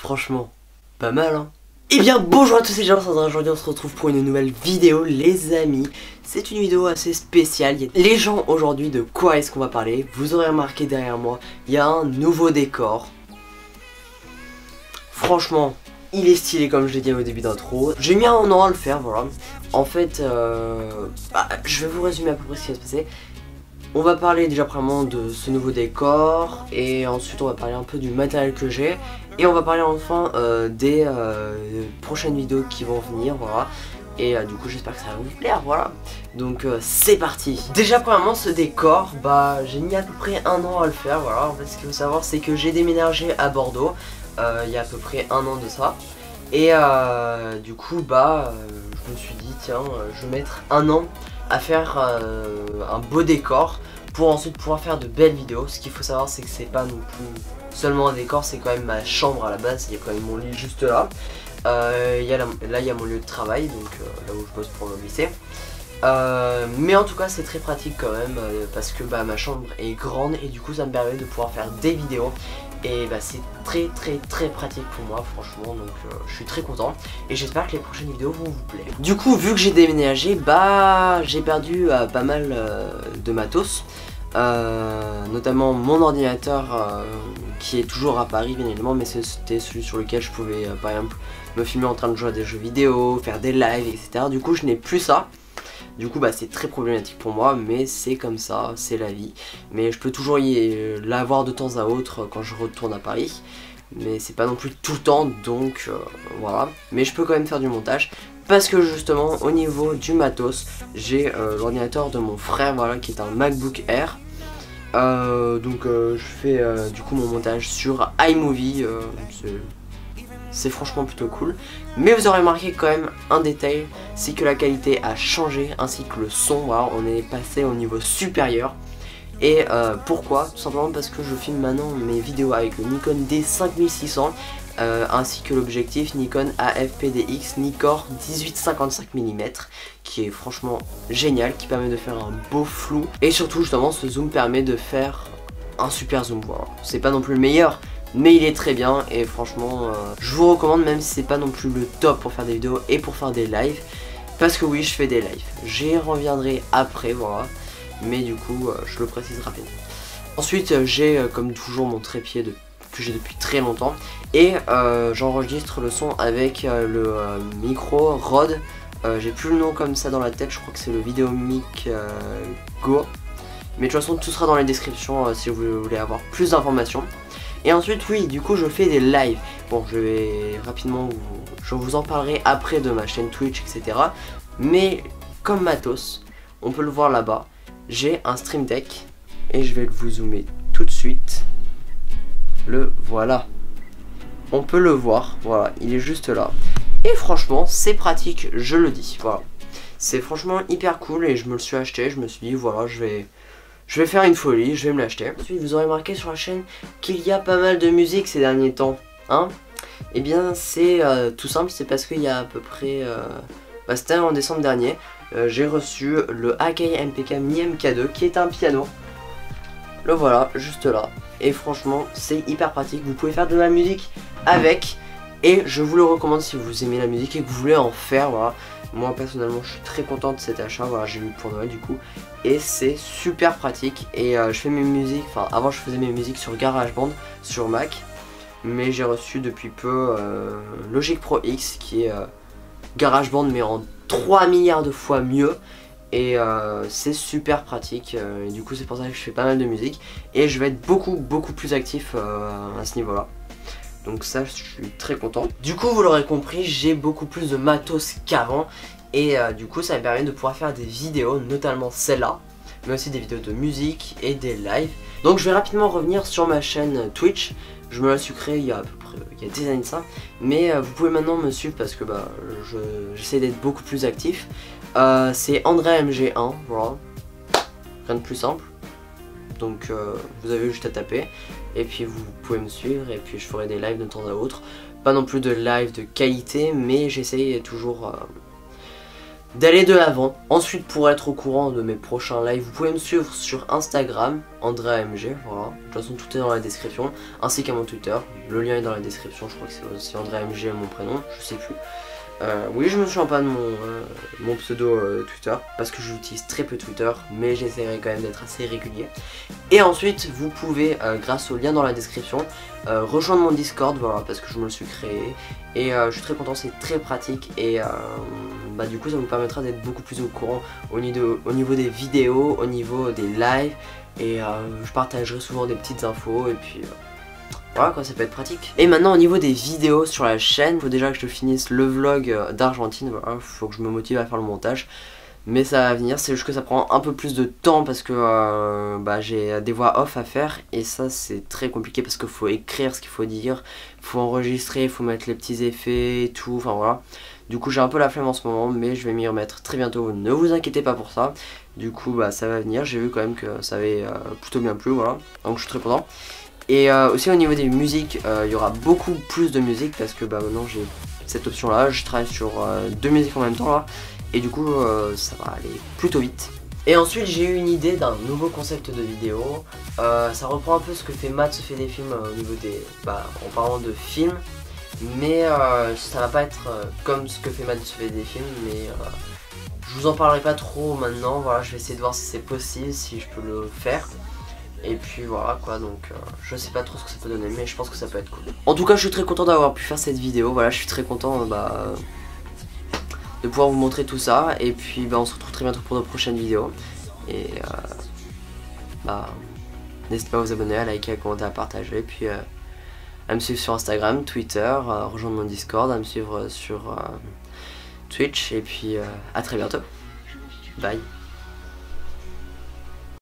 Franchement, pas mal hein. Eh bien bonjour à tous les gens, aujourd'hui on se retrouve pour une nouvelle vidéo les amis. C'est une vidéo assez spéciale. Les gens aujourd'hui, de quoi est-ce qu'on va parler? Vous aurez remarqué derrière moi, il y a un nouveau décor. Franchement, il est stylé comme je l'ai dit au début d'intro. J'ai mis un an à le faire, voilà. En fait, je vais vous résumer à peu près ce qui va se passer. On va parler déjà premièrement de ce nouveau décor et ensuite on va parler un peu du matériel que j'ai et on va parler enfin des prochaines vidéos qui vont venir, voilà. Et du coup j'espère que ça va vous plaire, voilà. Donc c'est parti. Déjà premièrement ce décor, j'ai mis à peu près un an à le faire, voilà. En fait ce qu'il faut savoir c'est que j'ai déménagé à Bordeaux il y a à peu près un an de ça. Et du coup je me suis dit tiens je vais mettre un an à faire un beau décor pour ensuite pouvoir faire de belles vidéos. Ce qu'il faut savoir c'est que c'est pas non plus seulement un décor, c'est quand même ma chambre à la base, il y a quand même mon lit juste là. Là il y a mon lieu de travail, donc là où je bosse pour le lycée. Mais en tout cas c'est très pratique quand même parce que ma chambre est grande et du coup ça me permet de pouvoir faire des vidéos. Et c'est très pratique pour moi franchement, donc je suis très content et j'espère que les prochaines vidéos vont vous plaire. Du coup vu que j'ai déménagé, j'ai perdu pas mal de matos, notamment mon ordinateur qui est toujours à Paris bien évidemment, mais c'était celui sur lequel je pouvais par exemple me filmer en train de jouer à des jeux vidéo, faire des lives etc. Du coup je n'ai plus ça. Du coup c'est très problématique pour moi, mais c'est comme ça, c'est la vie. Mais je peux toujours l'avoir de temps à autre quand je retourne à Paris. Mais c'est pas non plus tout le temps, donc voilà. Mais je peux quand même faire du montage. Parce que justement au niveau du matos, j'ai l'ordinateur de mon frère, voilà, qui est un MacBook Air. Je fais du coup mon montage sur iMovie, c'est franchement plutôt cool. Mais vous aurez remarqué quand même un détail, c'est que la qualité a changé ainsi que le son, voilà, on est passé au niveau supérieur. Et pourquoi? Tout simplement parce que je filme maintenant mes vidéos avec le Nikon D5600 ainsi que l'objectif Nikon AF-PDX Nikkor 18-55 mm qui est franchement génial, qui permet de faire un beau flou. Et surtout justement ce zoom permet de faire un super zoom, voilà. C'est pas non plus le meilleur, mais il est très bien et franchement je vous recommande, même si c'est pas non plus le top pour faire des vidéos et pour faire des lives. Parce que oui, je fais des lives, j'y reviendrai après, voilà. Mais du coup je le précise rapidement. Ensuite j'ai comme toujours mon trépied que j'ai depuis très longtemps. Et j'enregistre le son avec le micro Rode. J'ai plus le nom comme ça dans la tête, je crois que c'est le Videomic Go. Mais de toute façon tout sera dans les descriptions si vous voulez avoir plus d'informations. Et ensuite oui, du coup je fais des lives. Bon, je vais rapidement je vous en parlerai après de ma chaîne Twitch etc. Mais comme matos, on peut le voir là-bas, j'ai un Stream Deck. Et je vais vous zoomer tout de suite. Le voilà. On peut le voir, voilà, il est juste là. Et franchement c'est pratique, je le dis, voilà. C'est franchement hyper cool et je me le suis acheté, je me suis dit voilà, je vais faire une folie, je vais me l'acheter. Ensuite vous aurez remarqué sur la chaîne qu'il y a pas mal de musique ces derniers temps, hein. Et bien c'est tout simple, c'est parce qu'il y a à peu près, c'était en décembre dernier, j'ai reçu le Akai MPK Mi MK2 qui est un piano. Le voilà, juste là. Et franchement c'est hyper pratique, vous pouvez faire de la musique avec. Et je vous le recommande si vous aimez la musique et que vous voulez en faire, voilà. Moi personnellement je suis très content de cet achat, voilà, j'ai eu pour Noël du coup. Et c'est super pratique. Et je fais mes musiques, enfin avant je faisais mes musiques sur GarageBand, sur Mac. Mais j'ai reçu depuis peu Logic Pro X qui est GarageBand mais en 3 milliards de fois mieux. Et c'est super pratique et du coup c'est pour ça que je fais pas mal de musique. Et je vais être beaucoup plus actif à ce niveau là. Donc ça je suis très content. Du coup vous l'aurez compris, j'ai beaucoup plus de matos qu'avant. Et du coup ça me permet de pouvoir faire des vidéos, notamment celle-là, mais aussi des vidéos de musique et des lives. Donc je vais rapidement revenir sur ma chaîne Twitch. Je me la suis créée il y a à peu près des années de ça. Mais vous pouvez maintenant me suivre parce que j'essaie d'être beaucoup plus actif. C'est AndréMG1, voilà. Rien de plus simple. Donc vous avez juste à taper. Et puis vous pouvez me suivre et puis je ferai des lives de temps à autre. Pas non plus de live de qualité, mais j'essaye toujours d'aller de l'avant. Ensuite, pour être au courant de mes prochains lives, vous pouvez me suivre sur Instagram, AndreAMG, voilà. De toute façon, tout est dans la description, ainsi qu'à mon Twitter. Le lien est dans la description, je crois que c'est aussi AndreAMG mon prénom, je sais plus. Oui, je me souviens pas de mon pseudo Twitter parce que j'utilise très peu Twitter, mais j'essaierai quand même d'être assez régulier. Et ensuite, vous pouvez, grâce au lien dans la description, rejoindre mon Discord, voilà, parce que je me le suis créé. Et je suis très content, c'est très pratique et bah, du coup, ça vous permettra d'être beaucoup plus au courant au niveau des vidéos, au niveau des lives. Et je partagerai souvent des petites infos et puis... voilà quoi, ça peut être pratique. Et maintenant au niveau des vidéos sur la chaîne, il faut déjà que je finisse le vlog d'Argentine, voilà, faut que je me motive à faire le montage. Mais ça va venir, c'est juste que ça prend un peu plus de temps parce que bah, j'ai des voix off à faire. Et ça c'est très compliqué parce qu'il faut écrire ce qu'il faut dire, il faut enregistrer, il faut mettre les petits effets et tout, enfin voilà. Du coup j'ai un peu la flemme en ce moment, mais je vais m'y remettre très bientôt, ne vous inquiétez pas pour ça. Du coup bah, ça va venir, j'ai vu quand même que ça avait plutôt bien plu, voilà, donc je suis très content. Et aussi au niveau des musiques, il y aura beaucoup plus de musique parce que bah, maintenant j'ai cette option là, je travaille sur 2 musiques en même temps là. Et du coup ça va aller plutôt vite. Et ensuite j'ai eu une idée d'un nouveau concept de vidéo. Ça reprend un peu ce que fait Matt se fait des films au niveau des... bah, en parlant de films. Mais ça va pas être comme ce que fait Matt se fait des films, mais je vous en parlerai pas trop maintenant. Voilà, je vais essayer de voir si c'est possible, si je peux le faire. Et puis voilà quoi, donc je sais pas trop ce que ça peut donner, mais je pense que ça peut être cool. En tout cas je suis très content d'avoir pu faire cette vidéo, voilà, je suis très content de pouvoir vous montrer tout ça. Et puis bah, on se retrouve très bientôt pour de prochaines vidéos. Et bah, n'hésitez pas à vous abonner, à liker, à commenter, à partager. Et puis à me suivre sur Instagram, Twitter, à rejoindre mon Discord, à me suivre sur Twitch. Et puis à très bientôt. Bye.